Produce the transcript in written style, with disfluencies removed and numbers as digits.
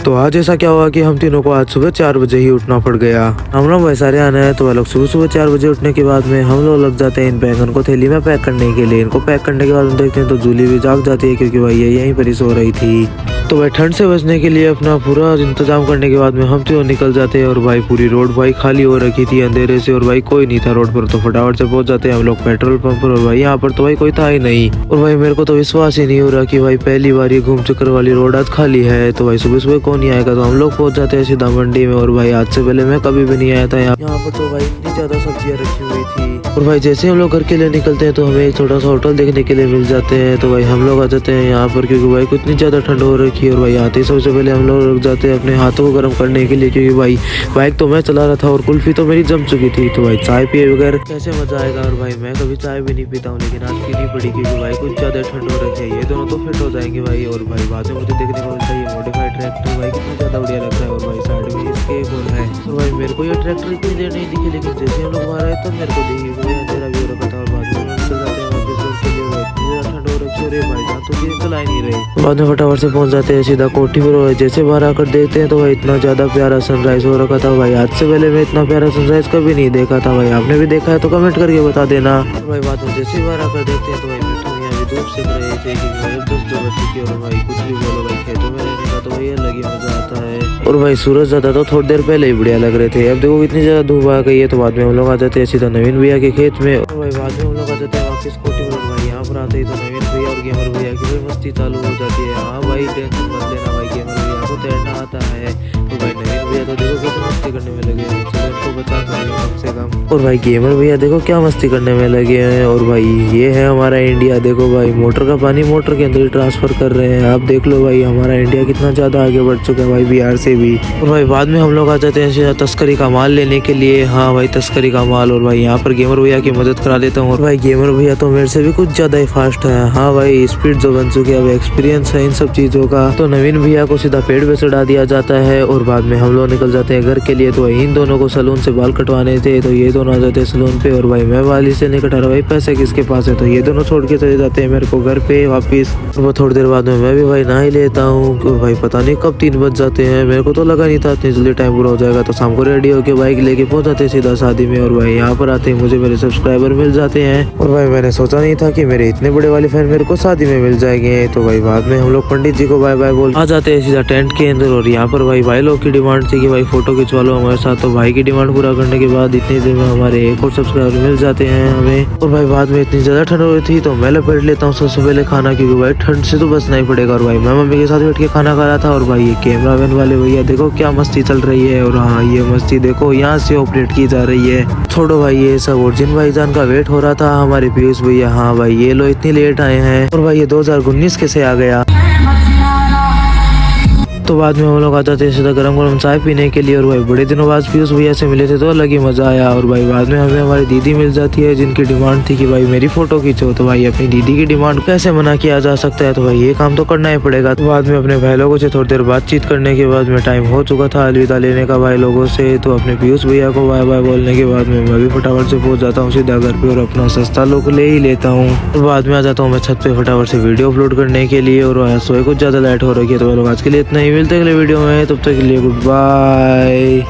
तो आज ऐसा क्या हुआ कि हम तीनों को आज सुबह 4 बजे ही उठना पड़ गया। हम लोग भाई सारे आने हैं तो वह लोग सुबह सुबह 4 बजे उठने के बाद में हम लोग लग जाते हैं इन बैंगन को थैली में पैक करने के लिए। इनको पैक करने के बाद हम देखते हैं तो जूली भी जाग जाती है क्योंकि भाई ये यहीं पर ही सो रही थी। तो भाई ठंड से बचने के लिए अपना पूरा इंतजाम करने के बाद में हम तीनों निकल जाते हैं और भाई पूरी रोड भाई खाली हो रखी थी अंधेरे से और भाई कोई नहीं था रोड पर। तो फटाफट से पहुंच जाते हैं हम लोग पेट्रोल पंप पर और भाई यहाँ पर तो भाई कोई था ही नहीं। और भाई मेरे को तो विश्वास ही नहीं हो रहा कि भाई पहली बार ये घूम चक्कर वाली रोड आज खाली है। तो भाई सुबह सुबह कौन नहीं आएगा। तो हम लोग पहुंच जाते हैं सीधा मंडी में और भाई आज से पहले मैं कभी भी नहीं आया था यहाँ पर। तो भाई इतनी ज्यादा सब्जियां रखी हुई थी और भाई जैसे हम लोग घर के लिए निकलते हैं तो हमें एक छोटा सा होटल देखने के लिए मिल जाते हैं। तो भाई हम लोग आ जाते हैं यहाँ पर क्योंकि भाई इतनी ज्यादा ठंड हो रखी है। और भाई आते ही सबसे पहले हम लोग रुक जाते हैं अपने हाथों को गर्म करने के लिए क्योंकि भाई बाइक तो मैं चला रहा था और कुल्फी तो मेरी जम चुकी थी। तो भाई चाय पिए बगैर कैसे मजा आएगा। और भाई मैं कभी चाय भी नहीं पीता हूँ लेकिन आज पीनी पड़ी क्योंकि भाई कुछ ज्यादा ठंड हो रखी है। ये दोनों तो फिट हो जाएंगे भाई। और भाई बाद में मुझे देखने को मिलता है ये मॉडिफाइड ट्रैक्टर भाई कितना ज्यादा बढ़िया लगता है। और भाई साइड में इसके एक और है। और भाई मेरे को ये ट्रैक्टर इतनी देर नहीं दिखे लेकिन जैसे हम लोग बाहर आए तब मेरे को दिखी क्योंकि अंधेरा भी हो रखा था। और बाद में हम निकल जाते हैं वापस घर के लिए। ठंड हो रखी है भाई जहाँ तो ये चला ही नहीं रहे। बाद में फटाफट से पहुंच जाते हैं सीधा कोठी पर। जैसे बाहर आकर देखते हैं तो भाई इतना ज्यादा प्यारा सनराइज हो रखा था। भाई आज से पहले मैं इतना प्यारा सनराइज कभी नहीं देखा था। भाई आपने भी देखा है तो कमेंट करके बता देना। भाई बाद में जैसे बाहर आकर देखते हैं तो भाई मिठू यहाँ भी धूप सेक रहे थे कि भाई अब 10 बज चुकी है। और भाई कुछ भी बोलो भाई खेतों में रहने का तो भाई अलग ही मजा आता है। और भाई सूरज ज्यादा तो थोड़ी देर पहले ही बढ़िया लग रहे थे। अब देखो इतनी ज्यादा धूप आ गई है। तो बाद में हम लोग आ जाते हैं सीधा नवीन भैया के खेत में। और भाई बाद में हम लोग आ जाते हैं वापस कोठी पर। भाई यहाँ पर आते ही तो नवीन भैया और गेमर भैया की भाई मस्ती चालू हो जाती है। हाँ भाई टेंशन मत लेना भाई गेमर भैया को तैरना आता है। तो भाई नवीन भैया तो देखो कैसे मस्ती करने में लगे हैं। चलो इनको बचाता है कम से कम। और भाई गेमर भैया देखो क्या मस्ती करने में लगे हैं। और भाई ये है हमारा इंडिया। देखो भाई मोटर का पानी मोटर के अंदर ही ट्रांसफर कर रहे हैं। आप देख लो भाई हमारा इंडिया कितना ज्यादा आगे बढ़ चुका है भाई बिहार से भी। और भाई बाद में हम लोग आ जाते हैं सीधा तस्करी का माल लेने के लिए। हाँ भाई तस्करी का माल। और भाई यहाँ पर गेमर भैया की मदद करा देता हूँ। और भाई गेमर भैया तो मेरे से भी कुछ ज्यादा ही फास्ट है। हाँ भाई स्पीड जो बन चुकी है अब एक्सपीरियंस है इन सब चीजों का। तो नवीन भैया को सीधा पेड़ पे चढ़ा दिया जाता है। और बाद में हम लोग निकल जाते हैं घर के लिए। तो इन दोनों को सलून से बाल कटवाने थे तो ये दोनों आ जाते हैं सलून पे। और भाई मैं वाली से नहीं कटा रहा भाई पैसे किसके पास है। तो ये दोनों छोड़ के चले जाते हैं मेरे को घर पे वापिस। वो थोड़ी देर बाद में मैं भी भाई नहा ही लेता हूँ। और भाई पता नहीं कब 3 बज जाते हैं। मेरे को तो लगा नहीं था इतनी जल्दी टाइम पूरा हो जाएगा। तो शाम को रेडी होकर बाइक लेके पहुंच जाते हैं सीधा शादी में। और भाई यहाँ पर आते ही मुझे मेरे सब्सक्राइबर मिल जाते हैं। और भाई मैंने सोचा नहीं था कि मेरे इतने बड़े वाले फैन मेरे को शादी में मिल जाएंगे। तो भाई बाद में हम लोग पंडित जी को बाय बाय बोल आ जाते हैं सीधा टेंट के अंदर। और यहाँ पर भाई लोग की डिमांड थी कि भाई फोटो खिंचवा लो हमारे साथ। तो भाई की डिमांड पूरा करने के बाद इतनी देर में हमारे एक और सब्सक्राइबर मिल जाते हैं हमें। और भाई बाद में इतनी ज्यादा ठंड हो रही थी तो मैं लपेट लेता हूँ सबसे पहले खाना क्योंकि भाई ठंड से तो बचना ही पड़ेगा। और भाई मैं मम्मी के साथ बैठ के खाना खा रहा था। और भाई ये कैमरा मैन वाले भैया देखो क्या मस्ती चल रही है। और हाँ ये मस्ती देखो यहाँ से ऑपरेट की जा रही है। छोड़ो भाई ये सब। और जिन भाईजान का वेट हो रहा था हमारे पीयूष भैया। हाँ भाई ये लो इतनी लेट आए हैं। और भाई ये 2019 कैसे आ गया। तो बाद में हम लोग आ जाते हैं सीधा गरम गरम चाय पीने के लिए। और भाई बड़े दिनों बाद पीयूष भैया से मिले थे तो अलग ही मजा आया। और भाई बाद में हमें हमारी दीदी मिल जाती है जिनकी डिमांड थी कि भाई मेरी फोटो खींचो। तो भाई अपनी दीदी की डिमांड कैसे मना किया जा सकता है। तो भाई ये काम तो करना ही पड़ेगा। तो बाद में अपने भाई लोगों से थोड़ी देर बातचीत करने के बाद में टाइम हो चुका था अलविदा लेने का भाई लोगों से। तो अपने पीयूष भैया को बाय बाय बोलने के बाद में मैं भी फटाफट से पहुंच जाता हूँ सीधा घर पे और अपना सस्ता लुक ले ही लेता हूँ। और बाद में आ जाता हूँ मैं छत पे फटाफट से वीडियो अपलोड करने के लिए। और सोए कुछ ज्यादा लाइट हो रही है। तो लोग आज के लिए इतना ही, मिलते अगले वीडियो में। तब तक के लिए गुड बाय।